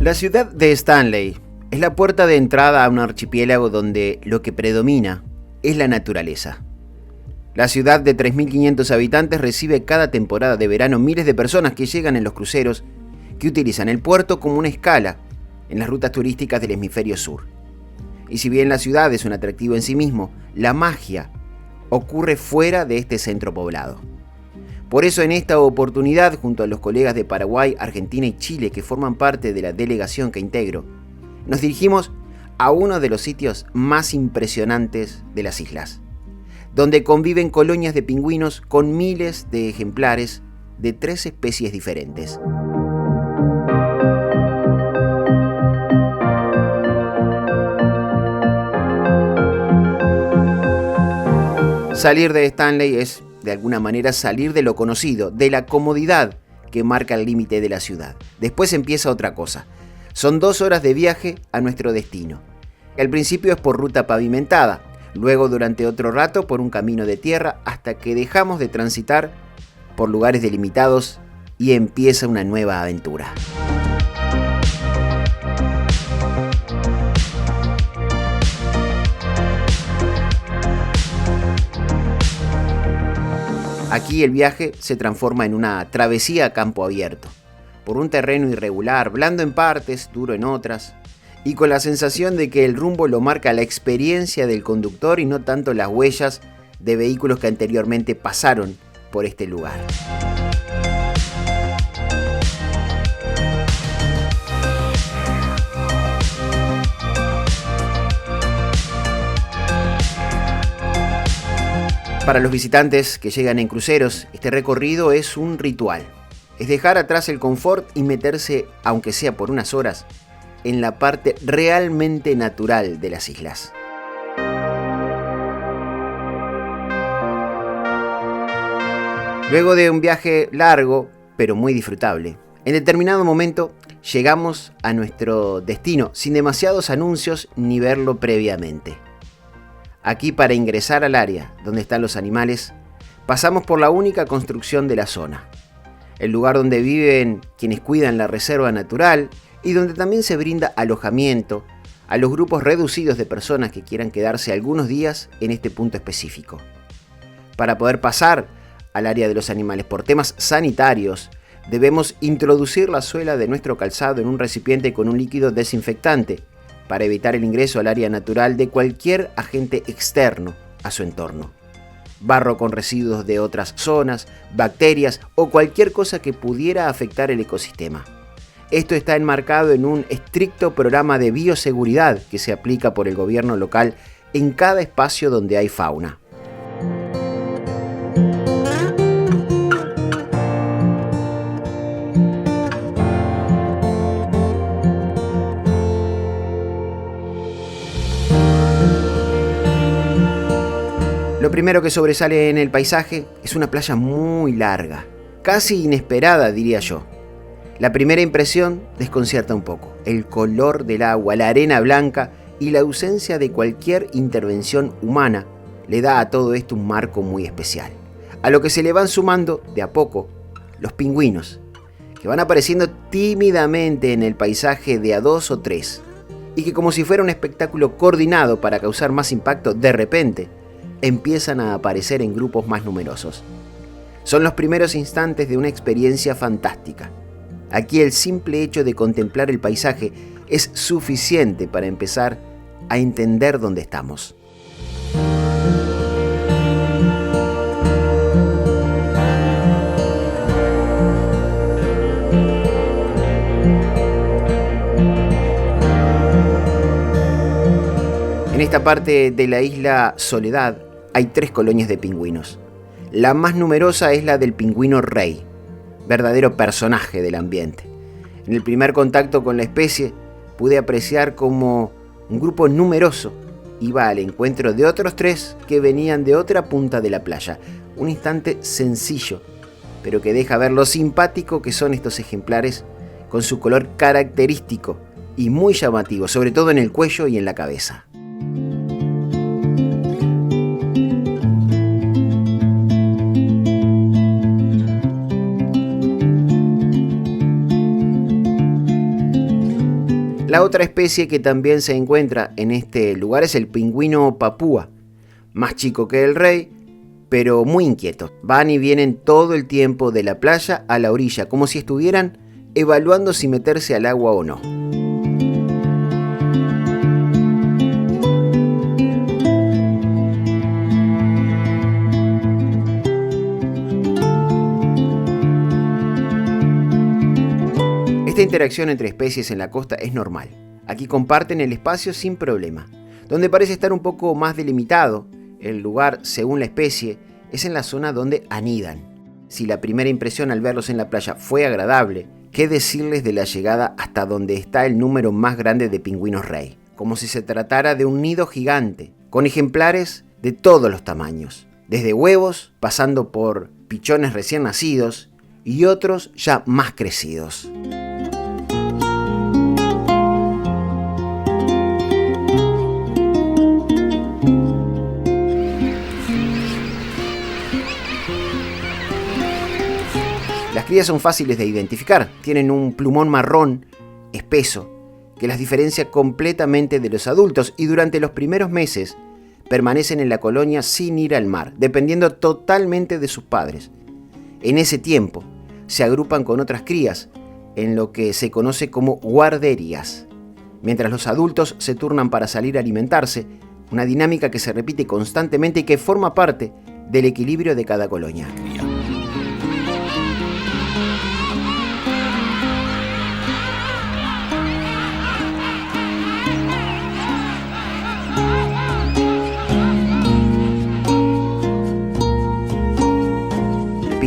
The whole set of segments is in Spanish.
La ciudad de Stanley es la puerta de entrada a un archipiélago donde lo que predomina es la naturaleza. La ciudad de 3.500 habitantes recibe cada temporada de verano miles de personas que llegan en los cruceros que utilizan el puerto como una escala en las rutas turísticas del hemisferio sur. Y si bien la ciudad es un atractivo en sí mismo, la magia ocurre fuera de este centro poblado. Por eso en esta oportunidad, junto a los colegas de Paraguay, Argentina y Chile que forman parte de la delegación que integro, nos dirigimos a uno de los sitios más impresionantes de las islas, donde conviven colonias de pingüinos con miles de ejemplares de 3 especies diferentes. Salir de Stanley es, de alguna manera, salir de lo conocido, de la comodidad que marca el límite de la ciudad. Después empieza otra cosa. Son 2 horas de viaje a nuestro destino. Al principio es por ruta pavimentada, luego durante otro rato por un camino de tierra hasta que dejamos de transitar por lugares delimitados y empieza una nueva aventura. Aquí el viaje se transforma en una travesía a campo abierto, por un terreno irregular, blando en partes, duro en otras, y con la sensación de que el rumbo lo marca la experiencia del conductor y no tanto las huellas de vehículos que anteriormente pasaron por este lugar. Para los visitantes que llegan en cruceros, este recorrido es un ritual. Es dejar atrás el confort y meterse, aunque sea por unas horas, en la parte realmente natural de las islas. Luego de un viaje largo, pero muy disfrutable, en determinado momento llegamos a nuestro destino sin demasiados anuncios ni verlo previamente. Aquí, para ingresar al área donde están los animales, pasamos por la única construcción de la zona, el lugar donde viven quienes cuidan la reserva natural y donde también se brinda alojamiento a los grupos reducidos de personas que quieran quedarse algunos días en este punto específico. Para poder pasar al área de los animales por temas sanitarios, debemos introducir la suela de nuestro calzado en un recipiente con un líquido desinfectante para evitar el ingreso al área natural de cualquier agente externo a su entorno. Barro con residuos de otras zonas, bacterias o cualquier cosa que pudiera afectar el ecosistema. Esto está enmarcado en un estricto programa de bioseguridad que se aplica por el gobierno local en cada espacio donde hay fauna. Lo primero que sobresale en el paisaje es una playa muy larga, casi inesperada, diría yo. La primera impresión desconcierta un poco. El color del agua, la arena blanca y la ausencia de cualquier intervención humana le da a todo esto un marco muy especial. A lo que se le van sumando, de a poco, los pingüinos, que van apareciendo tímidamente en el paisaje de a 2 o 3, y que, como si fuera un espectáculo coordinado para causar más impacto, de repente empiezan a aparecer en grupos más numerosos. Son los primeros instantes de una experiencia fantástica. Aquí el simple hecho de contemplar el paisaje es suficiente para empezar a entender dónde estamos. En esta parte de la isla Soledad hay 3 colonias de pingüinos. La más numerosa es la del pingüino rey, verdadero personaje del ambiente. En el primer contacto con la especie pude apreciar cómo un grupo numeroso iba al encuentro de otros 3 que venían de otra punta de la playa. Un instante sencillo, pero que deja ver lo simpático que son estos ejemplares con su color característico y muy llamativo, sobre todo en el cuello y en la cabeza. La otra especie que también se encuentra en este lugar es el pingüino papúa, más chico que el rey, pero muy inquieto. Van y vienen todo el tiempo de la playa a la orilla, como si estuvieran evaluando si meterse al agua o no. Esta interacción entre especies en la costa es normal. Aquí comparten el espacio sin problema. Donde parece estar un poco más delimitado el lugar según la especie es en la zona donde anidan. Si la primera impresión al verlos en la playa fue agradable, ¿qué decirles de la llegada hasta donde está el número más grande de pingüinos rey? Como si se tratara de un nido gigante, con ejemplares de todos los tamaños, desde huevos, pasando por pichones recién nacidos y otros ya más crecidos. Las crías son fáciles de identificar, tienen un plumón marrón espeso que las diferencia completamente de los adultos y durante los primeros meses permanecen en la colonia sin ir al mar, dependiendo totalmente de sus padres. En ese tiempo se agrupan con otras crías en lo que se conoce como guarderías, mientras los adultos se turnan para salir a alimentarse, una dinámica que se repite constantemente y que forma parte del equilibrio de cada colonia.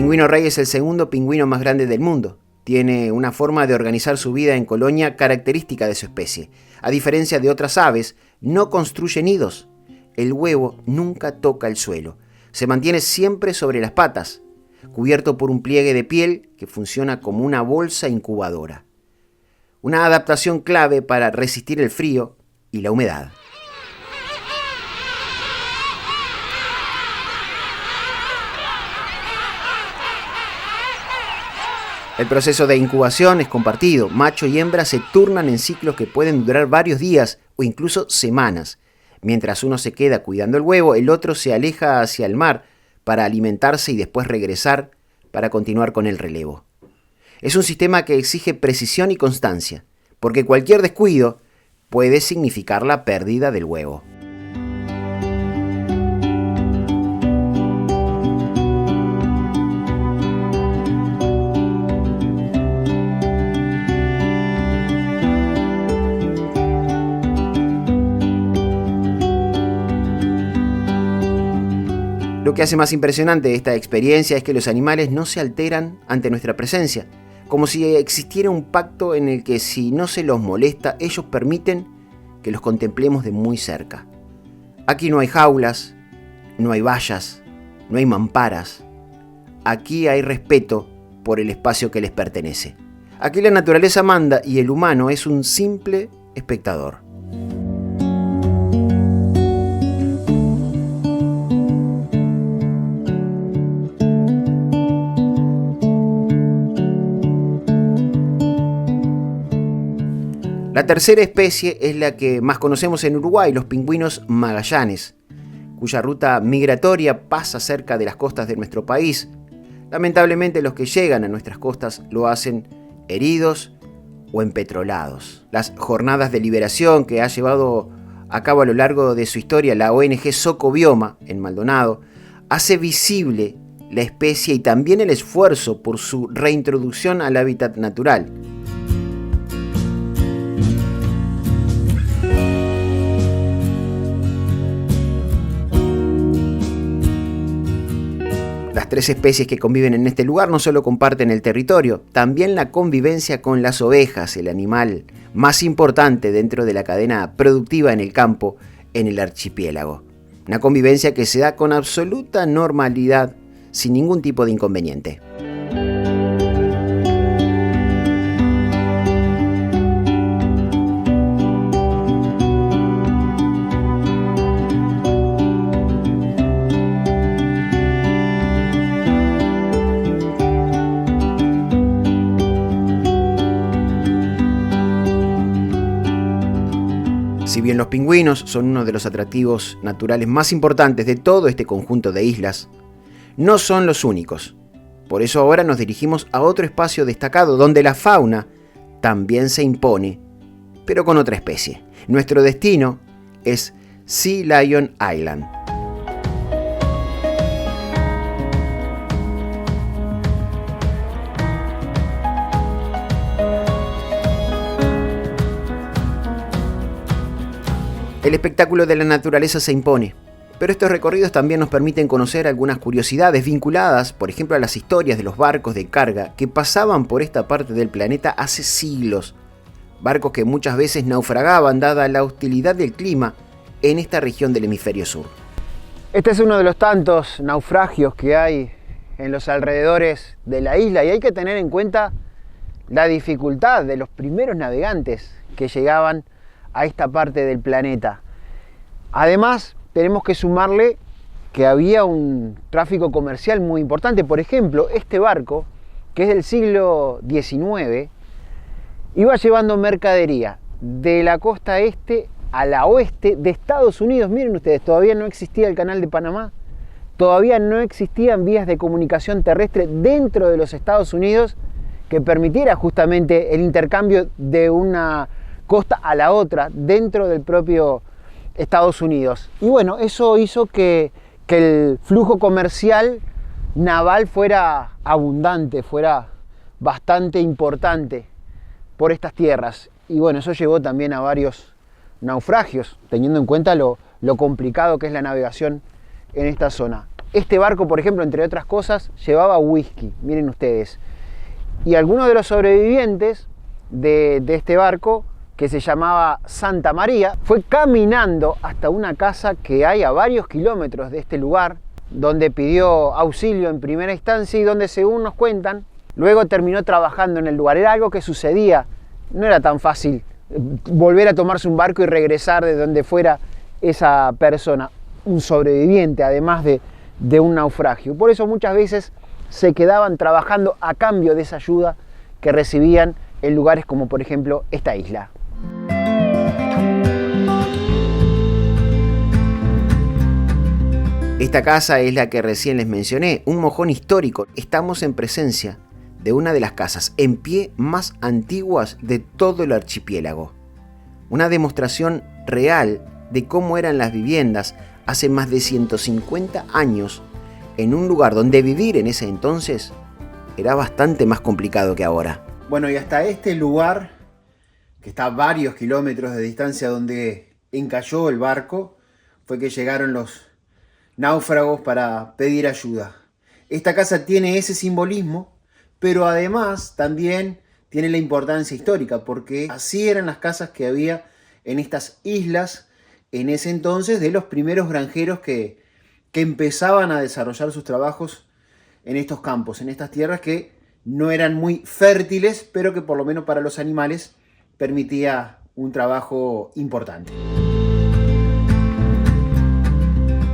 El pingüino rey es el segundo pingüino más grande del mundo. Tiene una forma de organizar su vida en colonia característica de su especie. A diferencia de otras aves, no construye nidos. El huevo nunca toca el suelo. Se mantiene siempre sobre las patas, cubierto por un pliegue de piel que funciona como una bolsa incubadora. Una adaptación clave para resistir el frío y la humedad. El proceso de incubación es compartido. Macho y hembra se turnan en ciclos que pueden durar varios días o incluso semanas. Mientras uno se queda cuidando el huevo, el otro se aleja hacia el mar para alimentarse y después regresar para continuar con el relevo. Es un sistema que exige precisión y constancia, porque cualquier descuido puede significar la pérdida del huevo. Lo que hace más impresionante esta experiencia es que los animales no se alteran ante nuestra presencia, como si existiera un pacto en el que si no se los molesta, ellos permiten que los contemplemos de muy cerca. Aquí no hay jaulas, no hay vallas, no hay mamparas. Aquí hay respeto por el espacio que les pertenece. Aquí la naturaleza manda y el humano es un simple espectador. La tercera especie es la que más conocemos en Uruguay, los pingüinos magallanes, cuya ruta migratoria pasa cerca de las costas de nuestro país. Lamentablemente los que llegan a nuestras costas lo hacen heridos o empetrolados. Las jornadas de liberación que ha llevado a cabo a lo largo de su historia la ONG Socobioma en Maldonado hace visible la especie y también el esfuerzo por su reintroducción al hábitat natural. Las tres especies que conviven en este lugar no solo comparten el territorio, también la convivencia con las ovejas, el animal más importante dentro de la cadena productiva en el campo en el archipiélago. Una convivencia que se da con absoluta normalidad, sin ningún tipo de inconveniente. Si bien los pingüinos son uno de los atractivos naturales más importantes de todo este conjunto de islas, no son los únicos. Por eso ahora nos dirigimos a otro espacio destacado donde la fauna también se impone, pero con otra especie. Nuestro destino es Sea Lion Island. El espectáculo de la naturaleza se impone, pero estos recorridos también nos permiten conocer algunas curiosidades vinculadas, por ejemplo, a las historias de los barcos de carga que pasaban por esta parte del planeta hace siglos. Barcos que muchas veces naufragaban dada la hostilidad del clima en esta región del hemisferio sur. Este es uno de los tantos naufragios que hay en los alrededores de la isla y hay que tener en cuenta la dificultad de los primeros navegantes que llegaban a esta parte del planeta. Además, tenemos que sumarle que había un tráfico comercial muy importante. Por ejemplo, este barco, que es del siglo XIX, iba llevando mercadería de la costa este a la oeste de Estados Unidos. Miren ustedes, todavía no existía el Canal de Panamá, todavía no existían vías de comunicación terrestre dentro de los Estados Unidos que permitiera justamente el intercambio de una costa a la otra dentro del propio Estados Unidos. Y bueno, eso hizo que el flujo comercial naval fuera abundante, fuera bastante importante por estas tierras. Y bueno, eso llevó también a varios naufragios, teniendo en cuenta lo complicado que es la navegación en esta zona. Este barco, por ejemplo, entre otras cosas, llevaba whisky, miren ustedes. Y algunos de los sobrevivientes de este barco, que se llamaba Santa María, fue caminando hasta una casa que hay a varios kilómetros de este lugar, donde pidió auxilio en primera instancia y donde, según nos cuentan, luego terminó trabajando en el lugar. Era algo que sucedía, no era tan fácil volver a tomarse un barco y regresar de donde fuera esa persona, un sobreviviente además de un naufragio. Por eso muchas veces se quedaban trabajando a cambio de esa ayuda que recibían en lugares como por ejemplo esta isla. Esta casa es la que recién les mencioné, un mojón histórico. Estamos en presencia de una de las casas en pie más antiguas de todo el archipiélago. Una demostración real de cómo eran las viviendas hace más de 150 años en un lugar donde vivir en ese entonces era bastante más complicado que ahora. Bueno, y hasta este lugar, que está a varios kilómetros de distancia donde encalló el barco, fue que llegaron los náufragos para pedir ayuda. Esta casa tiene ese simbolismo, pero además también tiene la importancia histórica, porque así eran las casas que había en estas islas en ese entonces de los primeros granjeros que empezaban a desarrollar sus trabajos en estos campos, en estas tierras que no eran muy fértiles, pero que por lo menos para los animales permitía un trabajo importante.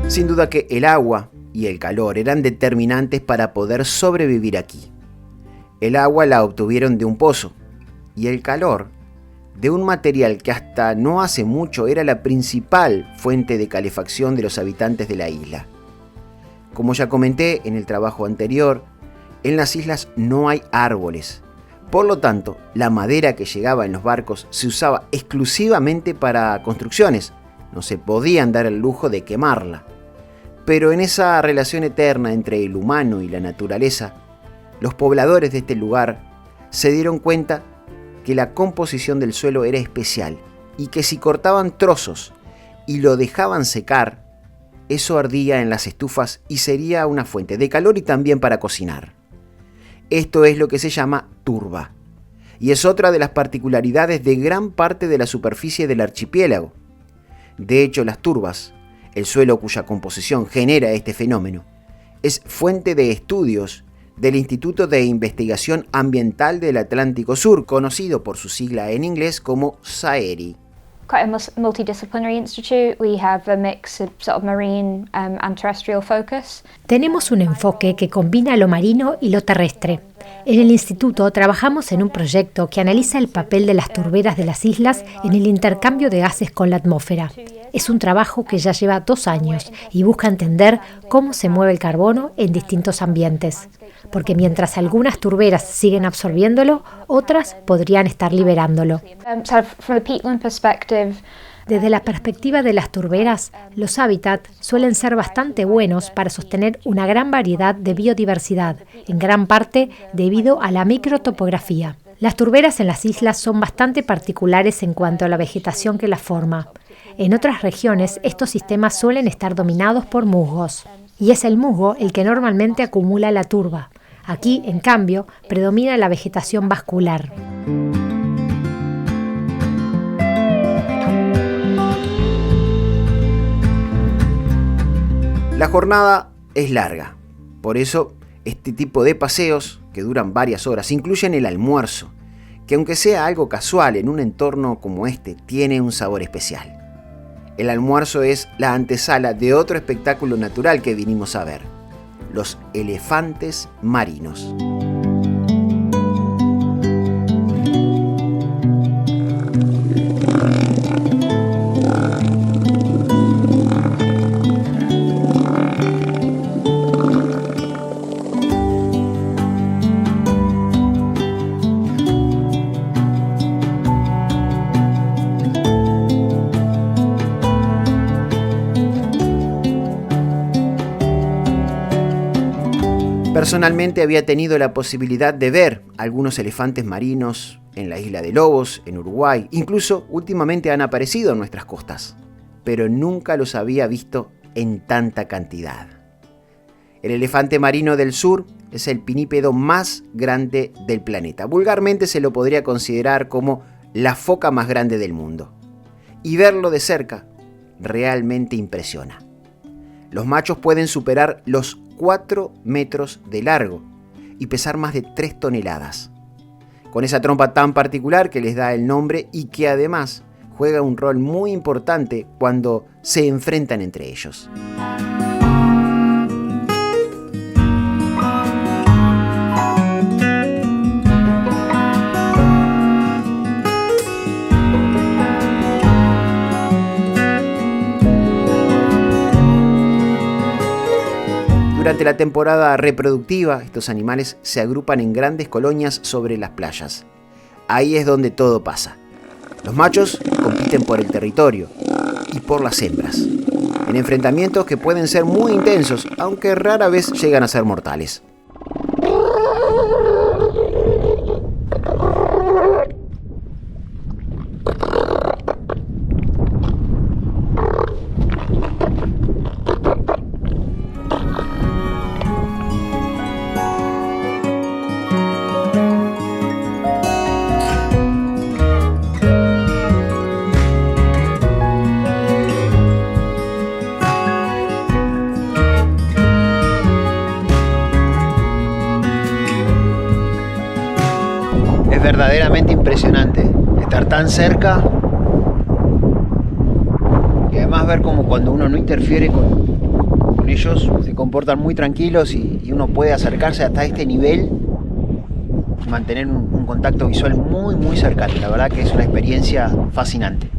Sin duda que el agua y el calor eran determinantes para poder sobrevivir aquí. El agua la obtuvieron de un pozo y el calor de un material que hasta no hace mucho era la principal fuente de calefacción de los habitantes de la isla. Como ya comenté en el trabajo anterior, en las islas no hay árboles. Por lo tanto, la madera que llegaba en los barcos se usaba exclusivamente para construcciones. No se podían dar el lujo de quemarla. Pero en esa relación eterna entre el humano y la naturaleza, los pobladores de este lugar se dieron cuenta que la composición del suelo era especial y que si cortaban trozos y lo dejaban secar, eso ardía en las estufas y sería una fuente de calor y también para cocinar. Esto es lo que se llama turba, y es otra de las particularidades de gran parte de la superficie del archipiélago. De hecho, las turbas, el suelo cuya composición genera este fenómeno, es fuente de estudios del Instituto de Investigación Ambiental del Atlántico Sur, conocido por su sigla en inglés como SAERI. Quite a multidisciplinary institute. We have a mix of sort of marine and terrestrial focus. Tenemos un enfoque que combina lo marino y lo terrestre. En el instituto trabajamos en un proyecto que analiza el papel de las turberas de las islas en el intercambio de gases con la atmósfera. Es un trabajo que ya lleva 2 años y busca entender cómo se mueve el carbono en distintos ambientes. Porque mientras algunas turberas siguen absorbiéndolo, otras podrían estar liberándolo. Desde la perspectiva de las turberas, los hábitats suelen ser bastante buenos para sostener una gran variedad de biodiversidad, en gran parte debido a la microtopografía. Las turberas en las islas son bastante particulares en cuanto a la vegetación que las forma. En otras regiones, estos sistemas suelen estar dominados por musgos, y es el musgo el que normalmente acumula la turba. Aquí, en cambio, predomina la vegetación vascular. La jornada es larga, por eso este tipo de paseos, que duran varias horas, incluyen el almuerzo, que aunque sea algo casual en un entorno como este, tiene un sabor especial. El almuerzo es la antesala de otro espectáculo natural que vinimos a ver, los elefantes marinos. Personalmente había tenido la posibilidad de ver algunos elefantes marinos en la isla de Lobos, en Uruguay. Incluso últimamente han aparecido en nuestras costas, pero nunca los había visto en tanta cantidad. El elefante marino del sur es el pinípedo más grande del planeta. Vulgarmente se lo podría considerar como la foca más grande del mundo. Y verlo de cerca realmente impresiona. Los machos pueden superar los 4 metros de largo y pesar más de 3 toneladas. Con esa trompa tan particular que les da el nombre y que además juega un rol muy importante cuando se enfrentan entre ellos. Durante la temporada reproductiva, estos animales se agrupan en grandes colonias sobre las playas. Ahí es donde todo pasa. Los machos compiten por el territorio y por las hembras, en enfrentamientos que pueden ser muy intensos, aunque rara vez llegan a ser mortales. Es verdaderamente impresionante estar tan cerca y además ver cómo cuando uno no interfiere con ellos se comportan muy tranquilos y uno puede acercarse hasta este nivel y mantener un contacto visual muy cercano. La verdad que es una experiencia fascinante.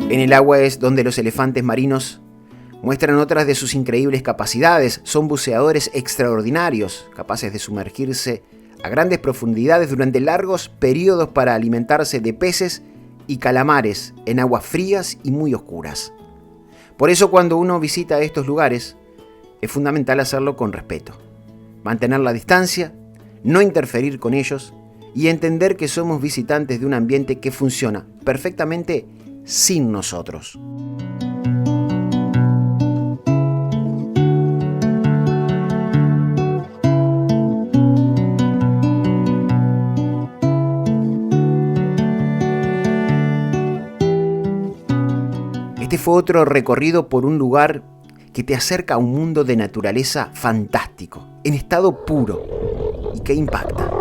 En el agua es donde los elefantes marinos muestran otras de sus increíbles capacidades. Son buceadores extraordinarios, capaces de sumergirse a grandes profundidades durante largos periodos para alimentarse de peces y calamares en aguas frías y muy oscuras. Por eso cuando uno visita estos lugares, es fundamental hacerlo con respeto, mantener la distancia, no interferir con ellos y entender que somos visitantes de un ambiente que funciona perfectamente sin nosotros. Este fue otro recorrido por un lugar que te acerca a un mundo de naturaleza fantástico, en estado puro y que impacta.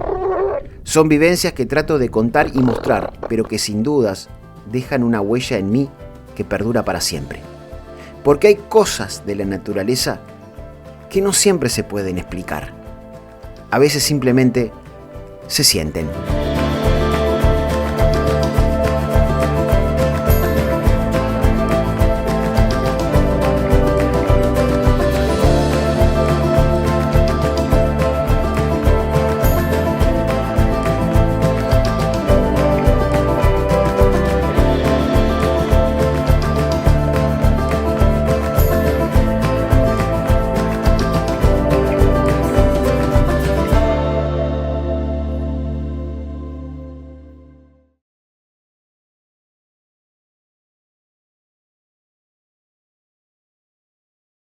Son vivencias que trato de contar y mostrar, pero que sin dudas dejan una huella en mí que perdura para siempre. Porque hay cosas de la naturaleza que no siempre se pueden explicar. A veces simplemente se sienten.